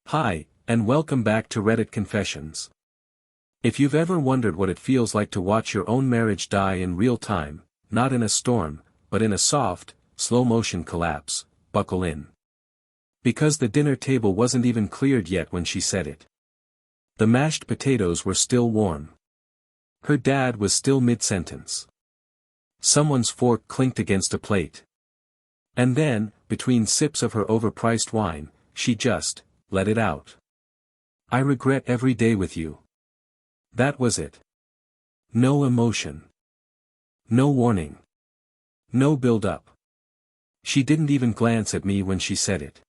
Hi, and welcome back to Reddit Confessions. If you've ever wondered what it feels like to watch your own marriage die in real time, not in a storm, but in a soft, slow-motion collapse, buckle in. Because the dinner table wasn't even cleared yet when she said it. The mashed potatoes were still warm. Her dad was still mid-sentence. Someone's fork clinked against a plate. And then, between sips of her overpriced wine, she just let it out. I regret every day with you. That was it. No emotion. No warning. No build-up. She didn't even glance at me when she said it.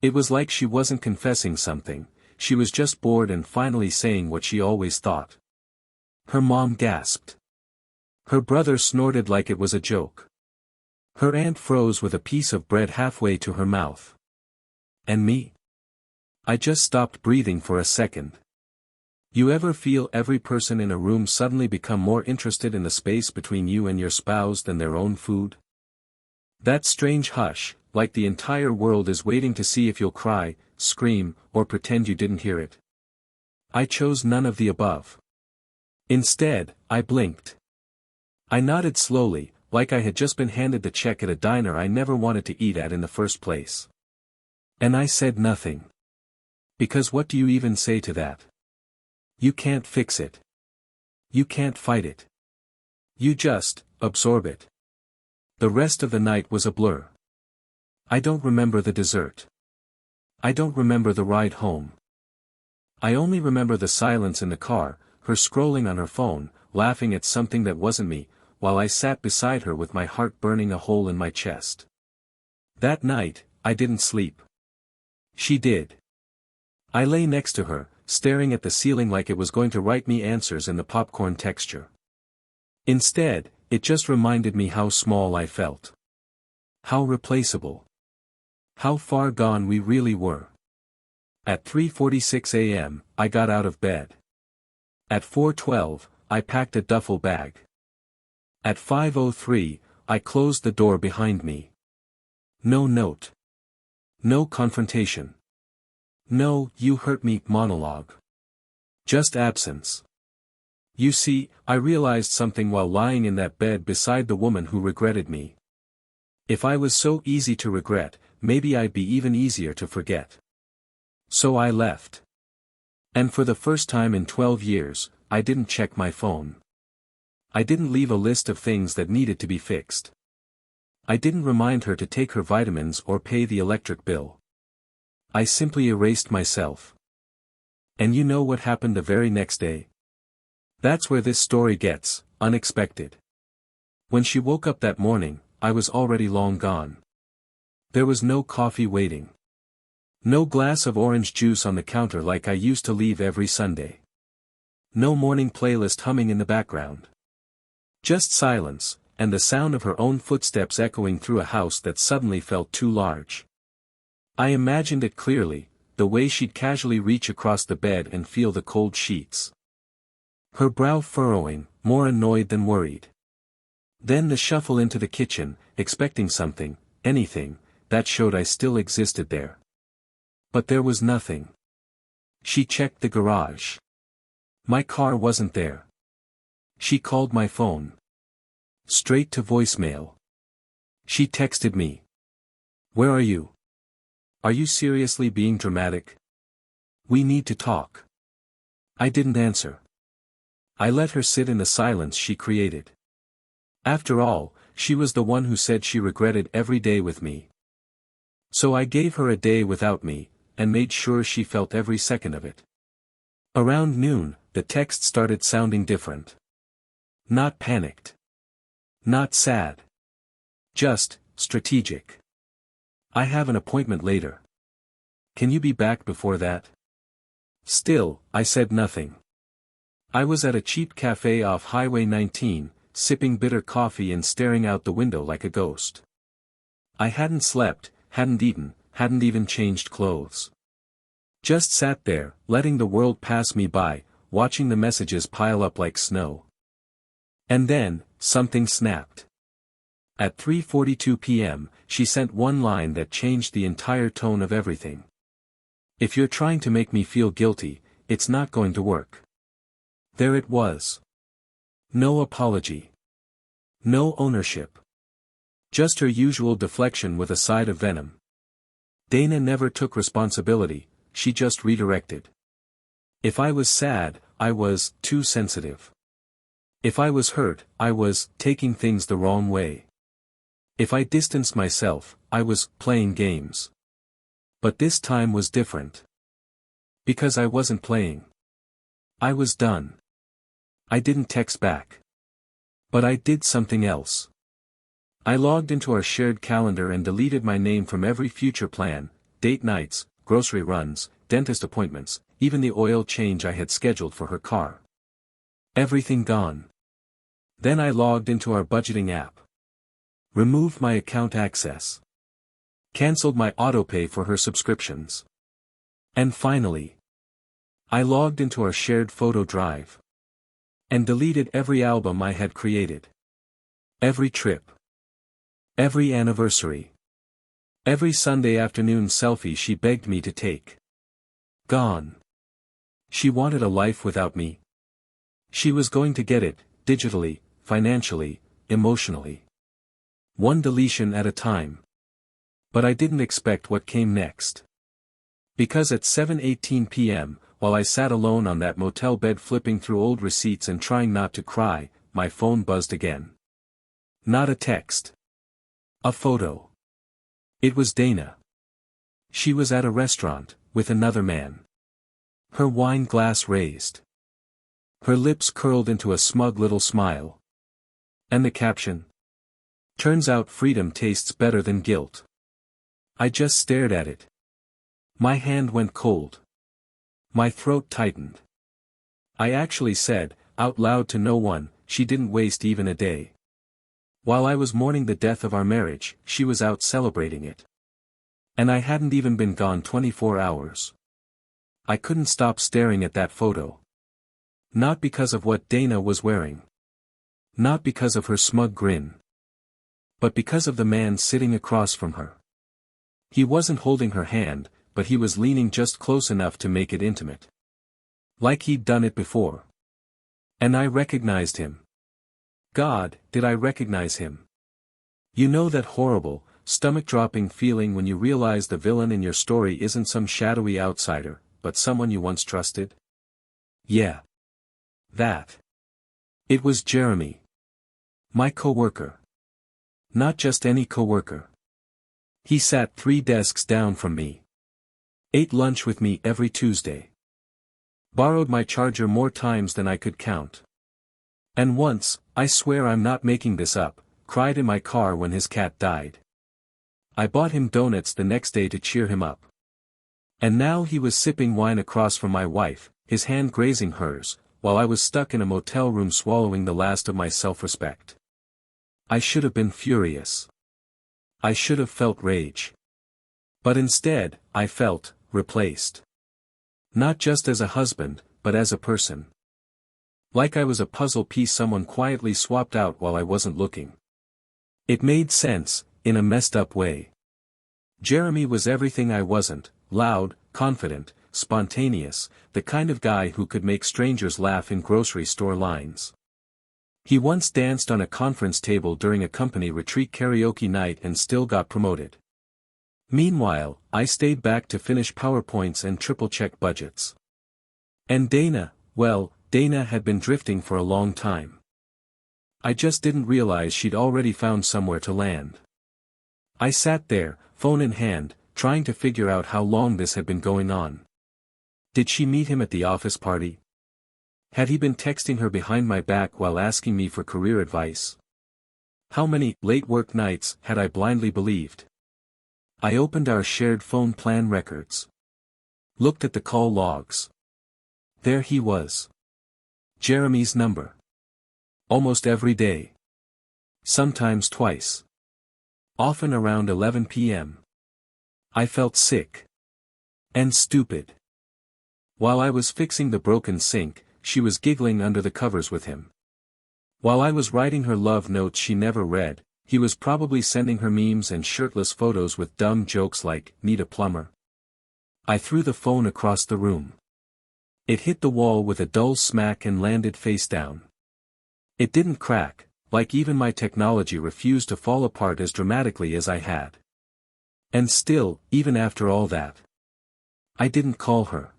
It was like she wasn't confessing something, she was just bored and finally saying what she always thought. Her mom gasped. Her brother snorted like it was a joke. Her aunt froze with a piece of bread halfway to her mouth. And me? I just stopped breathing for a second. You ever feel every person in a room suddenly become more interested in the space between you and your spouse than their own food? That strange hush, like the entire world is waiting to see if you'll cry, scream, or pretend you didn't hear it. I chose none of the above. Instead, I blinked. I nodded slowly, like I had just been handed the check at a diner I never wanted to eat at in the first place. And I said nothing. Because what do you even say to that? You can't fix it. You can't fight it. You just absorb it. The rest of the night was a blur. I don't remember the dessert. I don't remember the ride home. I only remember the silence in the car, her scrolling on her phone, laughing at something that wasn't me, while I sat beside her with my heart burning a hole in my chest. That night, I didn't sleep. She did. I lay next to her, staring at the ceiling like it was going to write me answers in the popcorn texture. Instead, it just reminded me how small I felt. How replaceable. How far gone we really were. At 3:46 a.m., I got out of bed. At 4:12, I packed a duffel bag. At 5:03, I closed the door behind me. No note. No confrontation. No, you hurt me monologue. Just absence. You see, I realized something while lying in that bed beside the woman who regretted me. If I was so easy to regret, maybe I'd be even easier to forget. So I left. And for the first time in 12 years, I didn't check my phone. I didn't leave a list of things that needed to be fixed. I didn't remind her to take her vitamins or pay the electric bill. I simply erased myself. And you know what happened the very next day? That's where this story gets unexpected. When she woke up that morning, I was already long gone. There was no coffee waiting. No glass of orange juice on the counter like I used to leave every Sunday. No morning playlist humming in the background. Just silence, and the sound of her own footsteps echoing through a house that suddenly felt too large. I imagined it clearly, the way she'd casually reach across the bed and feel the cold sheets. Her brow furrowing, more annoyed than worried. Then the shuffle into the kitchen, expecting something, anything, that showed I still existed there. But there was nothing. She checked the garage. My car wasn't there. She called my phone. Straight to voicemail. She texted me. Where are you? Are you seriously being dramatic? We need to talk. I didn't answer. I let her sit in the silence she created. After all, she was the one who said she regretted every day with me. So I gave her a day without me, and made sure she felt every second of it. Around noon, the text started sounding different. Not panicked. Not sad. Just strategic. I have an appointment later. Can you be back before that? Still, I said nothing. I was at a cheap cafe off Highway 19, sipping bitter coffee and staring out the window like a ghost. I hadn't slept, hadn't eaten, hadn't even changed clothes. Just sat there, letting the world pass me by, watching the messages pile up like snow. And then, something snapped. At 3:42 p.m., she sent one line that changed the entire tone of everything. If you're trying to make me feel guilty, it's not going to work. There it was. No apology. No ownership. Just her usual deflection with a side of venom. Dana never took responsibility, she just redirected. If I was sad, I was too sensitive. If I was hurt, I was taking things the wrong way. If I distanced myself, I was playing games. But this time was different. Because I wasn't playing. I was done. I didn't text back. But I did something else. I logged into our shared calendar and deleted my name from every future plan, date nights, grocery runs, dentist appointments, even the oil change I had scheduled for her car. Everything gone. Then I logged into our budgeting app. Removed my account access. Cancelled my autopay for her subscriptions. And finally, I logged into our shared photo drive. And deleted every album I had created. Every trip. Every anniversary. Every Sunday afternoon selfie she begged me to take. Gone. She wanted a life without me. She was going to get it, digitally, financially, emotionally. One deletion at a time. But I didn't expect what came next. Because at 7:18 p.m., while I sat alone on that motel bed flipping through old receipts and trying not to cry, my phone buzzed again. Not a text. A photo. It was Dana. She was at a restaurant, with another man. Her wine glass raised. Her lips curled into a smug little smile. And the caption? Turns out freedom tastes better than guilt. I just stared at it. My hand went cold. My throat tightened. I actually said, out loud to no one, she didn't waste even a day. While I was mourning the death of our marriage, she was out celebrating it. And I hadn't even been gone 24 hours. I couldn't stop staring at that photo. Not because of what Dana was wearing. Not because of her smug grin. But because of the man sitting across from her. He wasn't holding her hand, but he was leaning just close enough to make it intimate. Like he'd done it before. And I recognized him. God, did I recognize him? You know that horrible, stomach-dropping feeling when you realize the villain in your story isn't some shadowy outsider, but someone you once trusted? Yeah. That. It was Jeremy. My coworker. Not just any coworker. He sat 3 desks down from me. Ate lunch with me every Tuesday. Borrowed my charger more times than I could count. And once, I swear I'm not making this up, cried in my car when his cat died. I bought him donuts the next day to cheer him up. And now he was sipping wine across from my wife, his hand grazing hers, while I was stuck in a motel room swallowing the last of my self-respect. I should have been furious. I should have felt rage. But instead, I felt replaced. Not just as a husband, but as a person. Like I was a puzzle piece someone quietly swapped out while I wasn't looking. It made sense, in a messed up way. Jeremy was everything I wasn't: loud, confident, spontaneous, the kind of guy who could make strangers laugh in grocery store lines. He once danced on a conference table during a company retreat karaoke night and still got promoted. Meanwhile, I stayed back to finish PowerPoints and triple-check budgets. And Dana, well, Dana had been drifting for a long time. I just didn't realize she'd already found somewhere to land. I sat there, phone in hand, trying to figure out how long this had been going on. Did she meet him at the office party? Had he been texting her behind my back while asking me for career advice? How many late work nights had I blindly believed? I opened our shared phone plan records. Looked at the call logs. There he was. Jeremy's number. Almost every day. Sometimes twice. Often around 11 p.m. I felt sick. And stupid. While I was fixing the broken sink, she was giggling under the covers with him. While I was writing her love notes she never read, he was probably sending her memes and shirtless photos with dumb jokes like, "Need a plumber?" I threw the phone across the room. It hit the wall with a dull smack and landed face down. It didn't crack, like even my technology refused to fall apart as dramatically as I had. And still, even after all that, I didn't call her.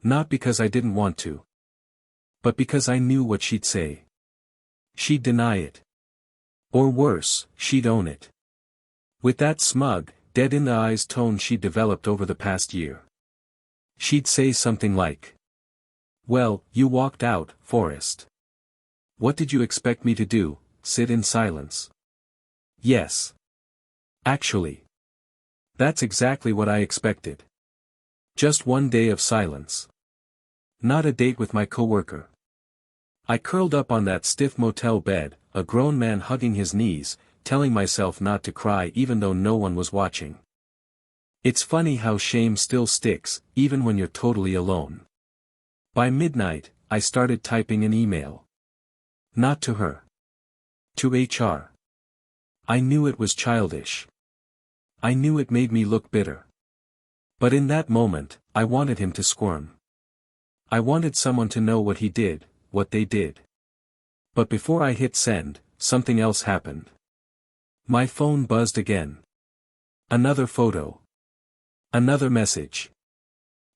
Not because I didn't want to, but because I knew what she'd say. She'd deny it. Or worse, she'd own it. With that smug, dead-in-the-eyes tone she'd developed over the past year. She'd say something like, "Well, you walked out, Forrest. What did you expect me to do, sit in silence?" Yes. Actually. That's exactly what I expected. Just one day of silence. Not a date with my coworker. I curled up on that stiff motel bed, a grown man hugging his knees, telling myself not to cry even though no one was watching. It's funny how shame still sticks, even when you're totally alone. By midnight, I started typing an email. Not to her. To HR. I knew it was childish. I knew it made me look bitter. But in that moment, I wanted him to squirm. I wanted someone to know what he did, what they did. But before I hit send, something else happened. My phone buzzed again. Another photo. Another message.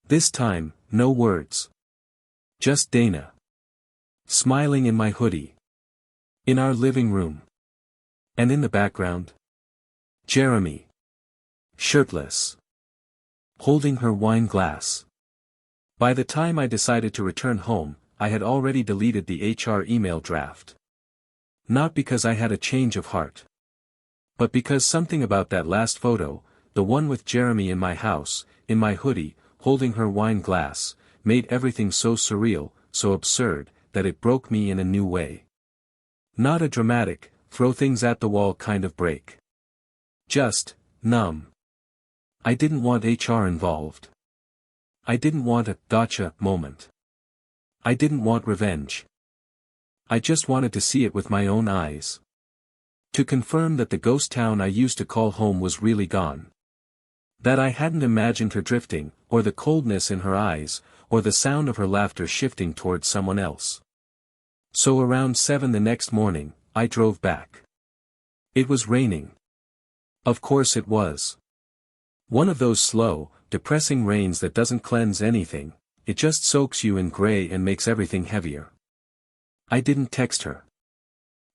This time, no words. Just Dana. Smiling in my hoodie. In our living room. And in the background, Jeremy. Shirtless. Holding her wine glass. By the time I decided to return home, I had already deleted the HR email draft. Not because I had a change of heart. But because something about that last photo, the one with Jeremy in my house, in my hoodie, holding her wine glass, made everything so surreal, so absurd, that it broke me in a new way. Not a dramatic, throw things at the wall kind of break. Just, numb. I didn't want HR involved. I didn't want a gotcha moment. I didn't want revenge. I just wanted to see it with my own eyes. To confirm that the ghost town I used to call home was really gone. That I hadn't imagined her drifting, or the coldness in her eyes, or the sound of her laughter shifting towards someone else. So around 7 the next morning, I drove back. It was raining. Of course it was. One of those slow, depressing rains that doesn't cleanse anything, it just soaks you in gray and makes everything heavier. I didn't text her.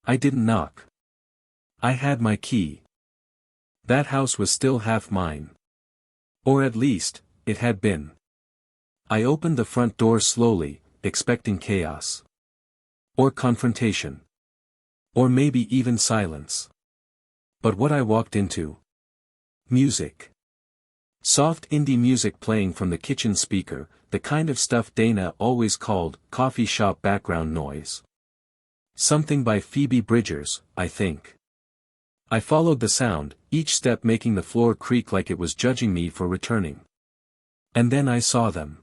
I didn't knock. I had my key. That house was still half mine. Or at least, it had been. I opened the front door slowly, expecting chaos. Or confrontation. Or maybe even silence. But what I walked into? Music. Soft indie music playing from the kitchen speaker, the kind of stuff Dana always called coffee shop background noise. Something by Phoebe Bridgers, I think. I followed the sound, each step making the floor creak like it was judging me for returning. And then I saw them.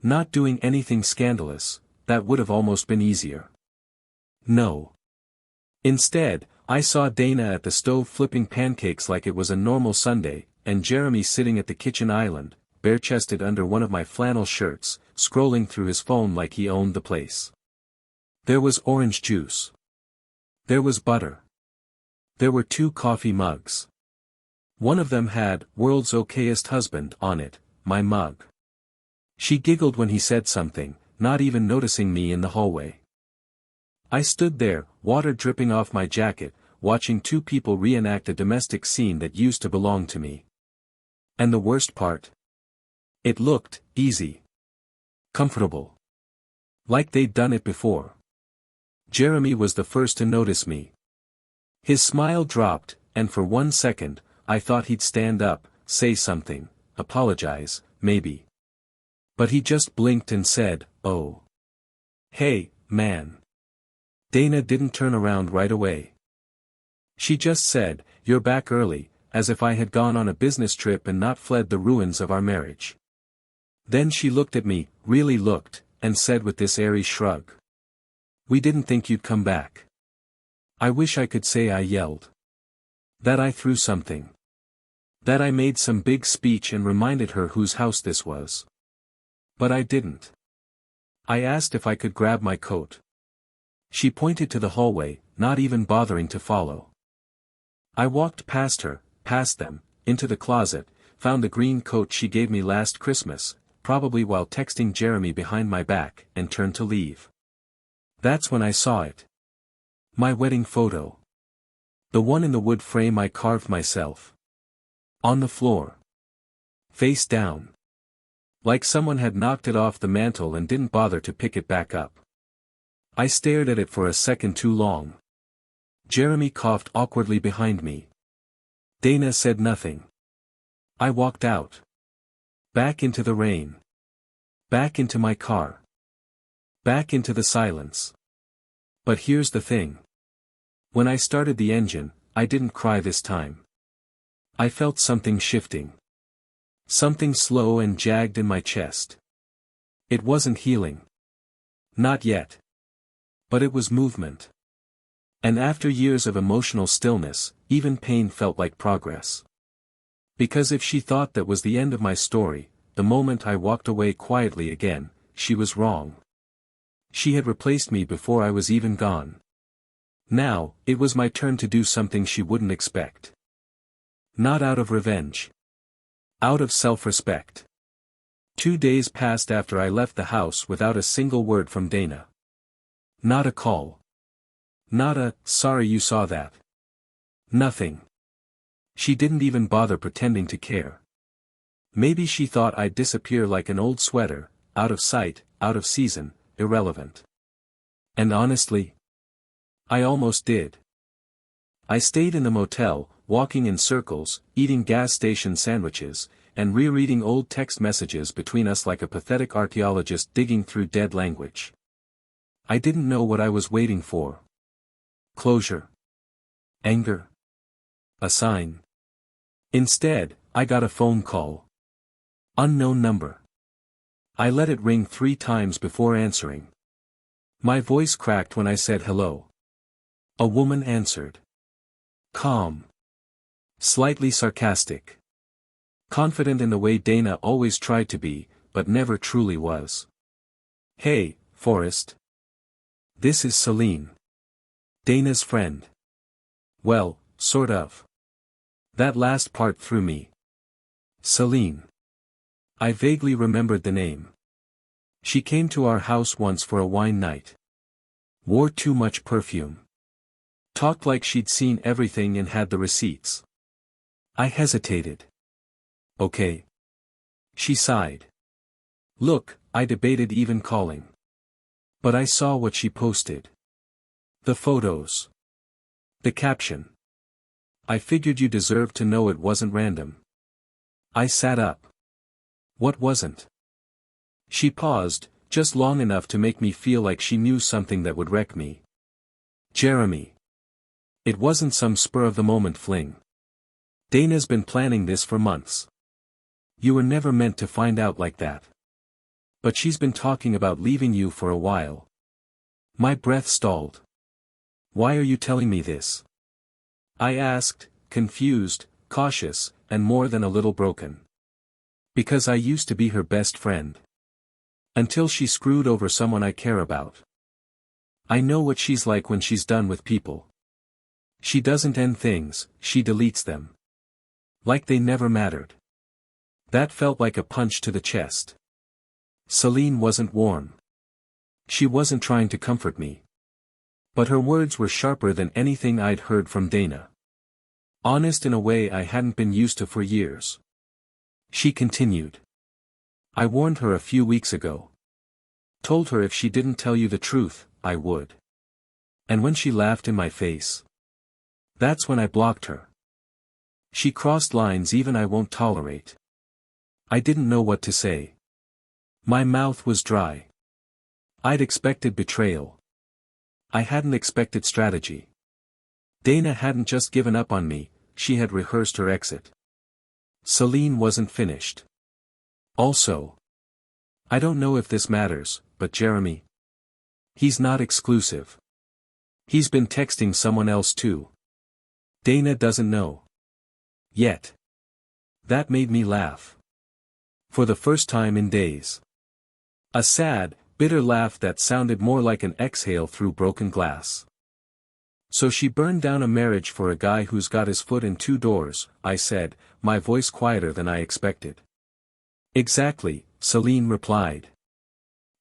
Not doing anything scandalous, that would have almost been easier. No. Instead, I saw Dana at the stove flipping pancakes like it was a normal Sunday, and Jeremy sitting at the kitchen island, bare-chested under one of my flannel shirts, scrolling through his phone like he owned the place. There was orange juice. There was butter. There were 2 coffee mugs. One of them had "World's Okayest Husband" on it, my mug. She giggled when he said something, not even noticing me in the hallway. I stood there, water dripping off my jacket, watching 2 people reenact a domestic scene that used to belong to me. And the worst part? It looked easy. Comfortable. Like they'd done it before. Jeremy was the first to notice me. His smile dropped, and for 1 second, I thought he'd stand up, say something, apologize, maybe. But he just blinked and said, "Oh. Hey, man." Dana didn't turn around right away. She just said, "You're back early," as if I had gone on a business trip and not fled the ruins of our marriage. Then she looked at me, really looked, and said with this airy shrug, "We didn't think you'd come back." I wish I could say I yelled. That I threw something. That I made some big speech and reminded her whose house this was. But I didn't. I asked if I could grab my coat. She pointed to the hallway, not even bothering to follow. I walked past her, past them, into the closet, found the green coat she gave me last Christmas, probably while texting Jeremy behind my back, and turned to leave. That's when I saw it. My wedding photo. The one in the wood frame I carved myself. On the floor. Face down. Like someone had knocked it off the mantel and didn't bother to pick it back up. I stared at it for a second too long. Jeremy coughed awkwardly behind me. Dana said nothing. I walked out. Back into the rain. Back into my car. Back into the silence. But here's the thing. When I started the engine, I didn't cry this time. I felt something shifting. Something slow and jagged in my chest. It wasn't healing. Not yet. But it was movement. And after years of emotional stillness, even pain felt like progress. Because if she thought that was the end of my story, the moment I walked away quietly again, she was wrong. She had replaced me before I was even gone. Now, it was my turn to do something she wouldn't expect. Not out of revenge. Out of self-respect. 2 days passed after I left the house without a single word from Dana. Not a call. Not a, sorry you saw that. Nothing. She didn't even bother pretending to care. Maybe she thought I'd disappear like an old sweater, out of sight, out of season, irrelevant. And honestly, I almost did. I stayed in the motel, walking in circles, eating gas station sandwiches, and rereading old text messages between us like a pathetic archaeologist digging through dead language. I didn't know what I was waiting for. Closure. Anger. A sign. Instead, I got a phone call. Unknown number. I let it ring 3 times before answering. My voice cracked when I said hello. A woman answered. Calm. Slightly sarcastic. Confident in the way Dana always tried to be, but never truly was. Hey, Forrest. This is Celine. Dana's friend. Well, sort of. That last part threw me. Celine. I vaguely remembered the name. She came to our house once for a wine night. Wore too much perfume. Talked like she'd seen everything and had the receipts. I hesitated. Okay. She sighed. Look, I debated even calling. But I saw what she posted. The photos. The caption. I figured you deserved to know it wasn't random. I sat up. What wasn't? She paused, just long enough to make me feel like she knew something that would wreck me. Jeremy. It wasn't some spur-of-the-moment fling. Dana's been planning this for months. You were never meant to find out like that. But she's been talking about leaving you for a while. My breath stalled. Why are you telling me this? I asked, confused, cautious, and more than a little broken. Because I used to be her best friend. Until she screwed over someone I care about. I know what she's like when she's done with people. She doesn't end things, she deletes them. Like they never mattered. That felt like a punch to the chest. Celine wasn't warm. She wasn't trying to comfort me. But her words were sharper than anything I'd heard from Dana. Honest in a way I hadn't been used to for years. She continued. I warned her a few weeks ago. Told her if she didn't tell you the truth, I would. And when she laughed in my face. That's when I blocked her. She crossed lines even I won't tolerate. I didn't know what to say. My mouth was dry. I'd expected betrayal. I hadn't expected strategy. Dana hadn't just given up on me, she had rehearsed her exit. Celine wasn't finished. Also. I don't know if this matters, but Jeremy. He's not exclusive. He's been texting someone else too. Dana doesn't know. Yet. That made me laugh. For the first time in days. A sad, bitter laugh that sounded more like an exhale through broken glass. So she burned down a marriage for a guy who's got his foot in two doors, I said, my voice quieter than I expected. Exactly, Celine replied.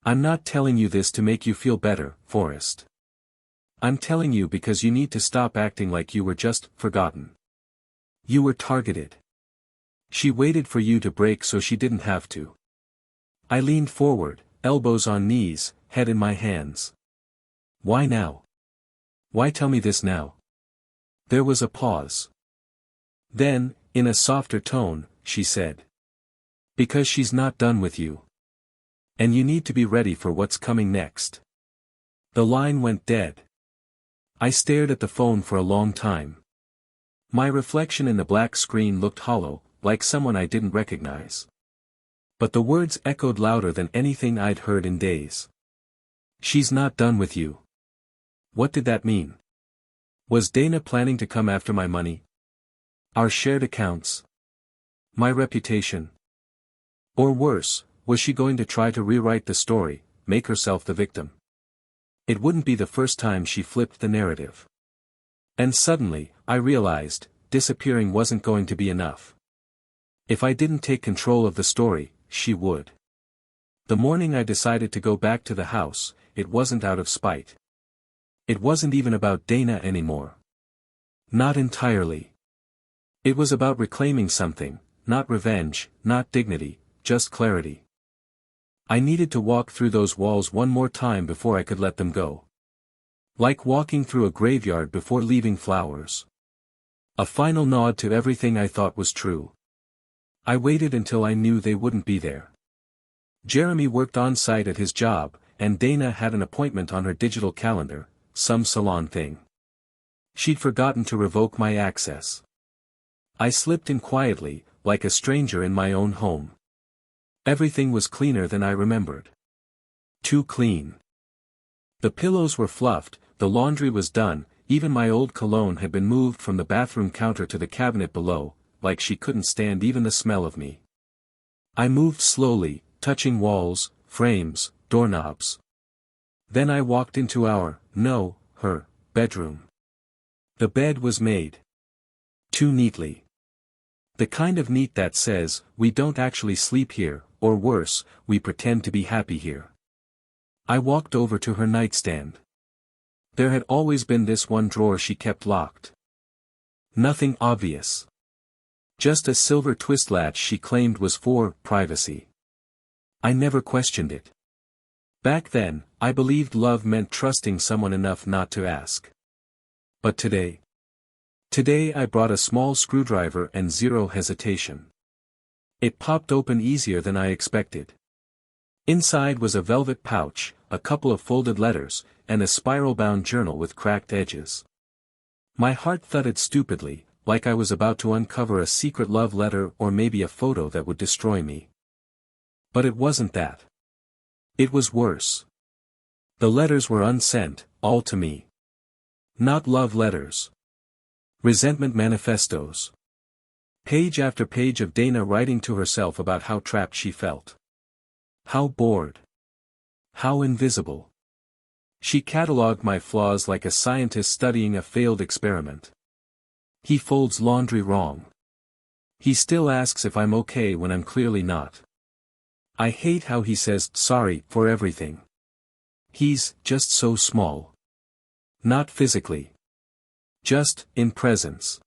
I'm not telling you this to make you feel better, Forrest. I'm telling you because you need to stop acting like you were just forgotten. You were targeted. She waited for you to break so she didn't have to. I leaned forward, elbows on knees, head in my hands. Why now? Why tell me this now? There was a pause. Then, in a softer tone, she said. Because she's not done with you. And you need to be ready for what's coming next. The line went dead. I stared at the phone for a long time. My reflection in the black screen looked hollow, like someone I didn't recognize. But the words echoed louder than anything I'd heard in days. She's not done with you. What did that mean? Was Dana planning to come after my money? Our shared accounts? My reputation? Or worse, was she going to try to rewrite the story, make herself the victim? It wouldn't be the first time she flipped the narrative. And suddenly, I realized, disappearing wasn't going to be enough. If I didn't take control of the story, she would. The morning I decided to go back to the house, it wasn't out of spite. It wasn't even about Dana anymore. Not entirely. It was about reclaiming something, not revenge, not dignity, just clarity. I needed to walk through those walls one more time before I could let them go. Like walking through a graveyard before leaving flowers. A final nod to everything I thought was true. I waited until I knew they wouldn't be there. Jeremy worked on site at his job, and Dana had an appointment on her digital calendar, some salon thing. She'd forgotten to revoke my access. I slipped in quietly, like a stranger in my own home. Everything was cleaner than I remembered. Too clean. The pillows were fluffed, the laundry was done, even my old cologne had been moved from the bathroom counter to the cabinet below, like she couldn't stand even the smell of me. I moved slowly, touching walls, frames, doorknobs. Then I walked into her bedroom. The bed was made. Too neatly. The kind of neat that says, we don't actually sleep here, or worse, we pretend to be happy here. I walked over to her nightstand. There had always been this one drawer she kept locked. Nothing obvious. Just a silver twist latch she claimed was for privacy. I never questioned it. Back then, I believed love meant trusting someone enough not to ask. But today I brought a small screwdriver and zero hesitation. It popped open easier than I expected. Inside was a velvet pouch, a couple of folded letters, and a spiral-bound journal with cracked edges. My heart thudded stupidly, like I was about to uncover a secret love letter or maybe a photo that would destroy me. But it wasn't that. It was worse. The letters were unsent, all to me. Not love letters. Resentment manifestos. Page after page of Dana writing to herself about how trapped she felt. How bored. How invisible. She catalogued my flaws like a scientist studying a failed experiment. He folds laundry wrong. He still asks if I'm okay when I'm clearly not. I hate how he says sorry for everything. He's just so small. Not physically. Just in presence.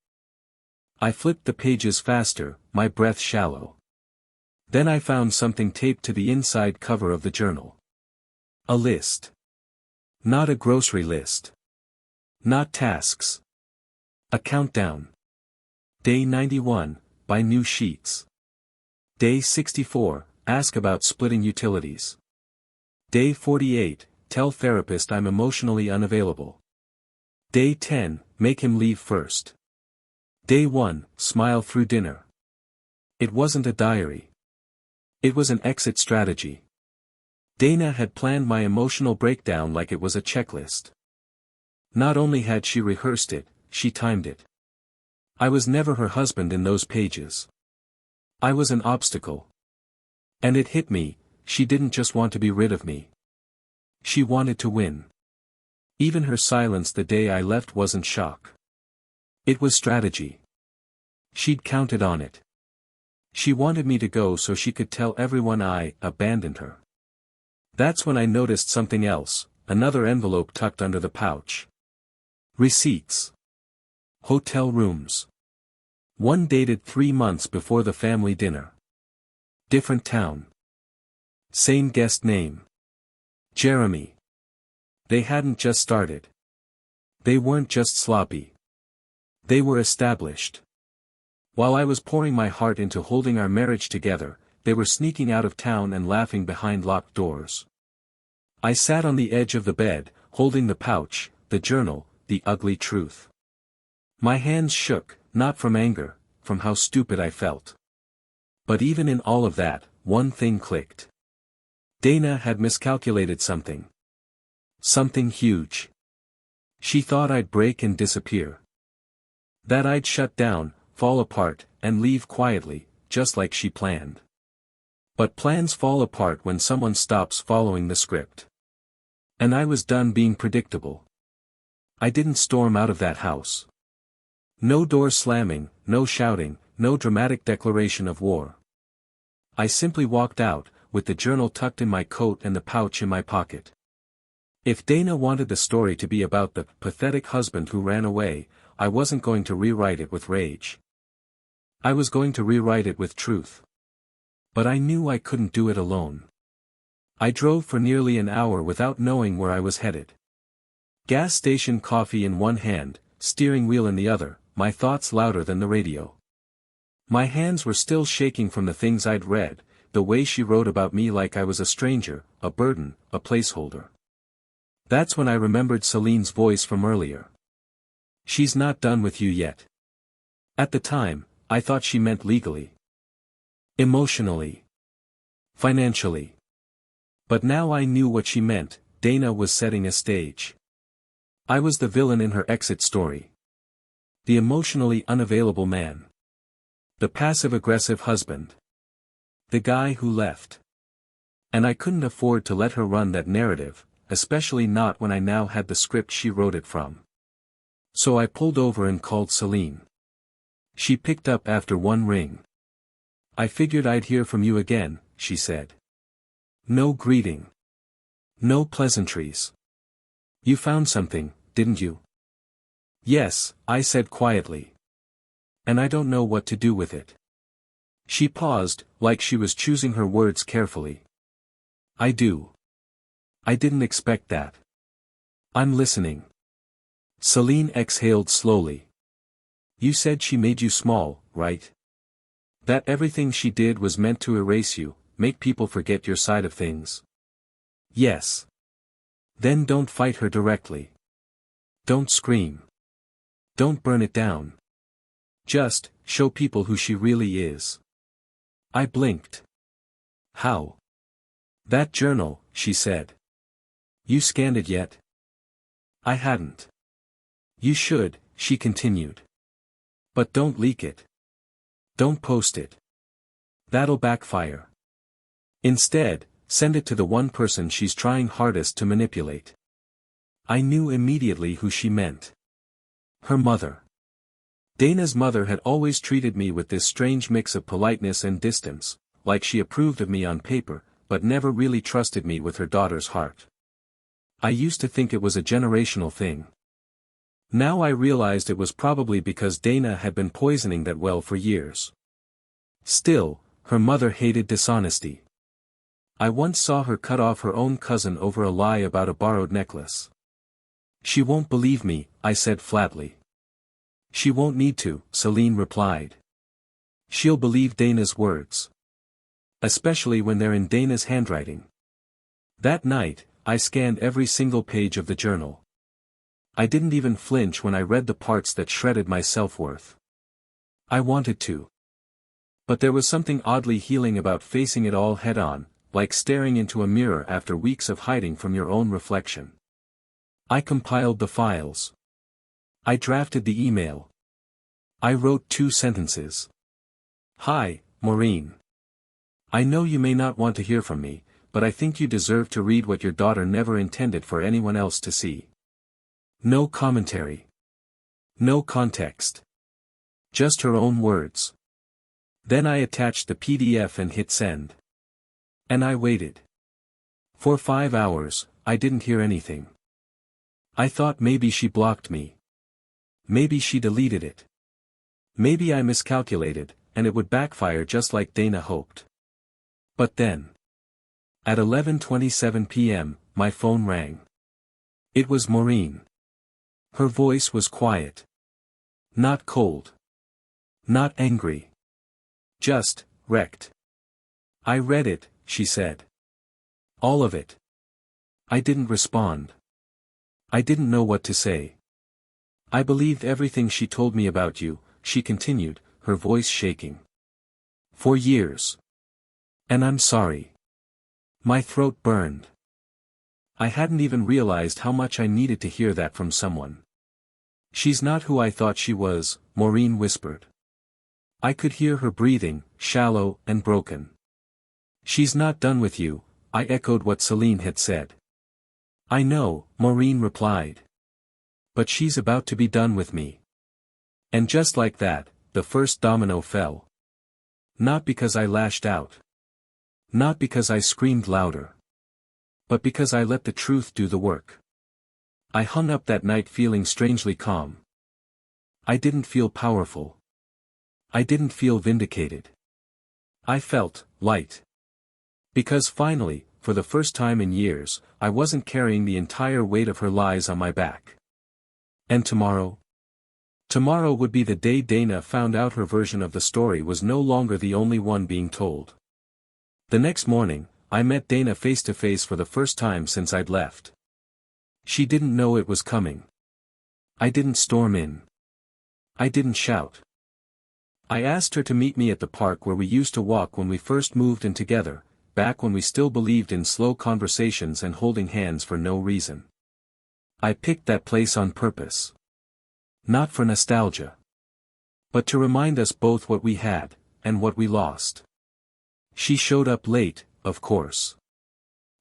I flipped the pages faster, my breath shallow. Then I found something taped to the inside cover of the journal. A list. Not a grocery list. Not tasks. A countdown. Day 91, buy new sheets. Day 64, ask about splitting utilities. Day 48, tell therapist I'm emotionally unavailable. Day 10, make him leave first. Day 1, smile through dinner. It wasn't a diary. It was an exit strategy. Dana had planned my emotional breakdown like it was a checklist. Not only had she rehearsed it, she timed it. I was never her husband in those pages. I was an obstacle. And it hit me, she didn't just want to be rid of me. She wanted to win. Even her silence the day I left wasn't shock. It was strategy. She'd counted on it. She wanted me to go so she could tell everyone I abandoned her. That's when I noticed something else, another envelope tucked under the pouch. Receipts. Hotel rooms. One dated 3 months before the family dinner. Different town. Same guest name. Jeremy. They hadn't just started. They weren't just sloppy. They were established. While I was pouring my heart into holding our marriage together, they were sneaking out of town and laughing behind locked doors. I sat on the edge of the bed, holding the pouch, the journal, the ugly truth. My hands shook, not from anger, from how stupid I felt. But even in all of that, one thing clicked. Dana had miscalculated something. Something huge. She thought I'd break and disappear. That I'd shut down, fall apart, and leave quietly, just like she planned. But plans fall apart when someone stops following the script. And I was done being predictable. I didn't storm out of that house. No door slamming, no shouting, no dramatic declaration of war. I simply walked out, with the journal tucked in my coat and the pouch in my pocket. If Dana wanted the story to be about the pathetic husband who ran away, I wasn't going to rewrite it with rage. I was going to rewrite it with truth. But I knew I couldn't do it alone. I drove for nearly an hour without knowing where I was headed. Gas station coffee in one hand, steering wheel in the other, my thoughts louder than the radio. My hands were still shaking from the things I'd read, the way she wrote about me like I was a stranger, a burden, a placeholder. That's when I remembered Celine's voice from earlier. She's not done with you yet. At the time, I thought she meant legally. Emotionally. Financially. But now I knew what she meant. Dana was setting a stage. I was the villain in her exit story. The emotionally unavailable man. The passive-aggressive husband. The guy who left. And I couldn't afford to let her run that narrative, especially not when I now had the script she wrote it from. So I pulled over and called Celine. She picked up after one ring. I figured I'd hear from you again, she said. No greeting. No pleasantries. You found something, didn't you? Yes, I said quietly. And I don't know what to do with it. She paused, like she was choosing her words carefully. I do. I didn't expect that. I'm listening. Celine exhaled slowly. You said she made you small, right? That everything she did was meant to erase you, make people forget your side of things. Yes. Then don't fight her directly. Don't scream. Don't burn it down. Just, show people who she really is. I blinked. How? That journal, she said. You scanned it yet? I hadn't. You should, she continued. But don't leak it. Don't post it. That'll backfire. Instead, send it to the one person she's trying hardest to manipulate. I knew immediately who she meant. Her mother. Dana's mother had always treated me with this strange mix of politeness and distance, like she approved of me on paper, but never really trusted me with her daughter's heart. I used to think it was a generational thing. Now I realized it was probably because Dana had been poisoning that well for years. Still, her mother hated dishonesty. I once saw her cut off her own cousin over a lie about a borrowed necklace. She won't believe me, I said flatly. She won't need to, Celine replied. She'll believe Dana's words. Especially when they're in Dana's handwriting. That night, I scanned every single page of the journal. I didn't even flinch when I read the parts that shredded my self-worth. I wanted to. But there was something oddly healing about facing it all head-on, like staring into a mirror after weeks of hiding from your own reflection. I compiled the files. I drafted the email. I wrote 2 sentences. Hi, Maureen. I know you may not want to hear from me, but I think you deserve to read what your daughter never intended for anyone else to see. No commentary. No context. Just her own words. Then I attached the PDF and hit send. And I waited. For 5 hours, I didn't hear anything. I thought maybe she blocked me. Maybe she deleted it. Maybe I miscalculated, and it would backfire just like Dana hoped. But then, at 11:27 p.m., my phone rang. It was Maureen. Her voice was quiet. Not cold. Not angry. Just, wrecked. I read it, she said. All of it. I didn't respond. I didn't know what to say. I believed everything she told me about you, she continued, her voice shaking. For years. And I'm sorry. My throat burned. I hadn't even realized how much I needed to hear that from someone. She's not who I thought she was, Maureen whispered. I could hear her breathing, shallow and broken. She's not done with you, I echoed what Celine had said. I know, Maureen replied. But she's about to be done with me. And just like that, the first domino fell. Not because I lashed out. Not because I screamed louder. But because I let the truth do the work. I hung up that night feeling strangely calm. I didn't feel powerful. I didn't feel vindicated. I felt light. Because finally, for the first time in years, I wasn't carrying the entire weight of her lies on my back. And tomorrow? Tomorrow would be the day Dana found out her version of the story was no longer the only one being told. The next morning, I met Dana face to face for the first time since I'd left. She didn't know it was coming. I didn't storm in. I didn't shout. I asked her to meet me at the park where we used to walk when we first moved in together, back when we still believed in slow conversations and holding hands for no reason. I picked that place on purpose. Not for nostalgia. But to remind us both what we had, and what we lost. She showed up late, of course.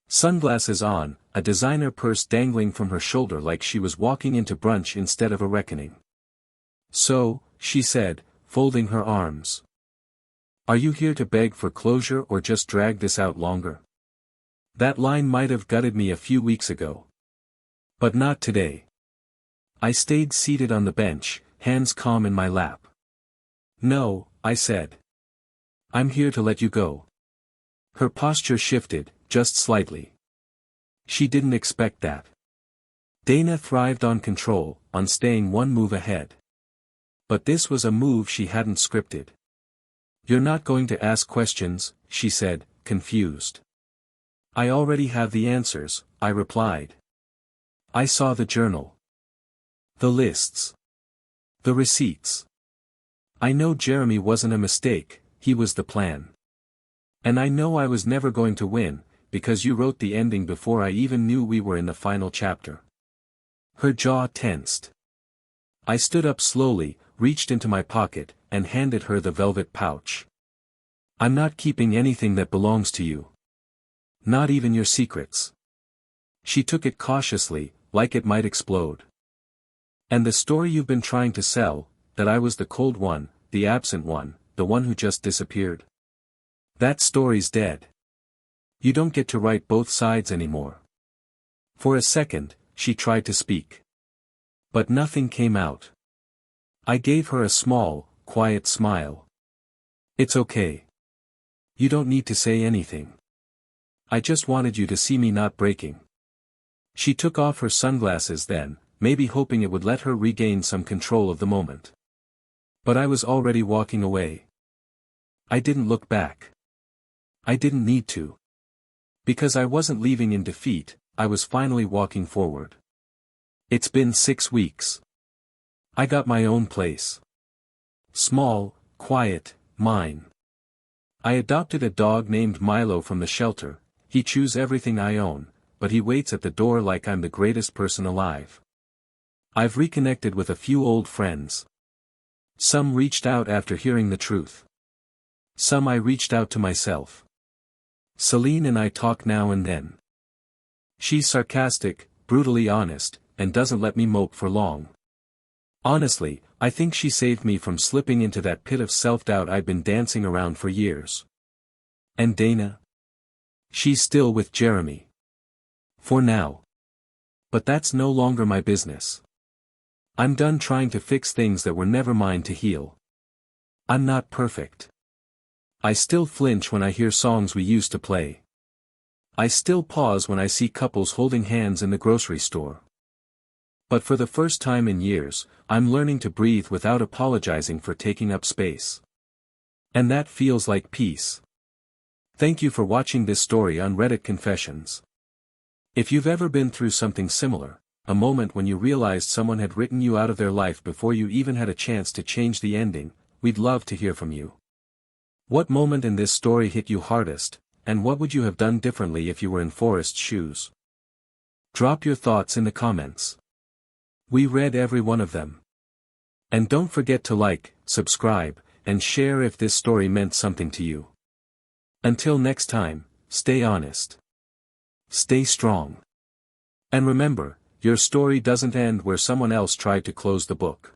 Sunglasses on, a designer purse dangling from her shoulder like she was walking into brunch instead of a reckoning. So, she said, folding her arms. Are you here to beg for closure or just drag this out longer? That line might have gutted me a few weeks ago. But not today. I stayed seated on the bench, hands calm in my lap. No, I said. I'm here to let you go. Her posture shifted, just slightly. She didn't expect that. Dana thrived on control, on staying one move ahead. But this was a move she hadn't scripted. You're not going to ask questions, she said, confused. I already have the answers, I replied. I saw the journal. The lists. The receipts. I know Jeremy wasn't a mistake, he was the plan. And I know I was never going to win, because you wrote the ending before I even knew we were in the final chapter. Her jaw tensed. I stood up slowly, reached into my pocket, and handed her the velvet pouch. I'm not keeping anything that belongs to you. Not even your secrets. She took it cautiously, like it might explode. And the story you've been trying to sell, that I was the cold one, the absent one, the one who just disappeared. That story's dead. You don't get to write both sides anymore. For a second, she tried to speak. But nothing came out. I gave her a small, quiet smile. It's okay. You don't need to say anything. I just wanted you to see me not breaking. She took off her sunglasses then, maybe hoping it would let her regain some control of the moment. But I was already walking away. I didn't look back. I didn't need to. Because I wasn't leaving in defeat, I was finally walking forward. It's been 6 weeks. I got my own place. Small, quiet, mine. I adopted a dog named Milo from the shelter. He chews everything I own, but he waits at the door like I'm the greatest person alive. I've reconnected with a few old friends. Some reached out after hearing the truth. Some I reached out to myself. Celine and I talk now and then. She's sarcastic, brutally honest, and doesn't let me mope for long. Honestly, I think she saved me from slipping into that pit of self-doubt I've been dancing around for years. And Dana? She's still with Jeremy. For now. But that's no longer my business. I'm done trying to fix things that were never mine to heal. I'm not perfect. I still flinch when I hear songs we used to play. I still pause when I see couples holding hands in the grocery store. But for the first time in years, I'm learning to breathe without apologizing for taking up space. And that feels like peace. Thank you for watching this story on Reddit Confessions. If you've ever been through something similar, a moment when you realized someone had written you out of their life before you even had a chance to change the ending, we'd love to hear from you. What moment in this story hit you hardest, and what would you have done differently if you were in Forrest's shoes? Drop your thoughts in the comments. We read every one of them. And don't forget to like, subscribe, and share if this story meant something to you. Until next time, stay honest. Stay strong. And remember, your story doesn't end where someone else tried to close the book.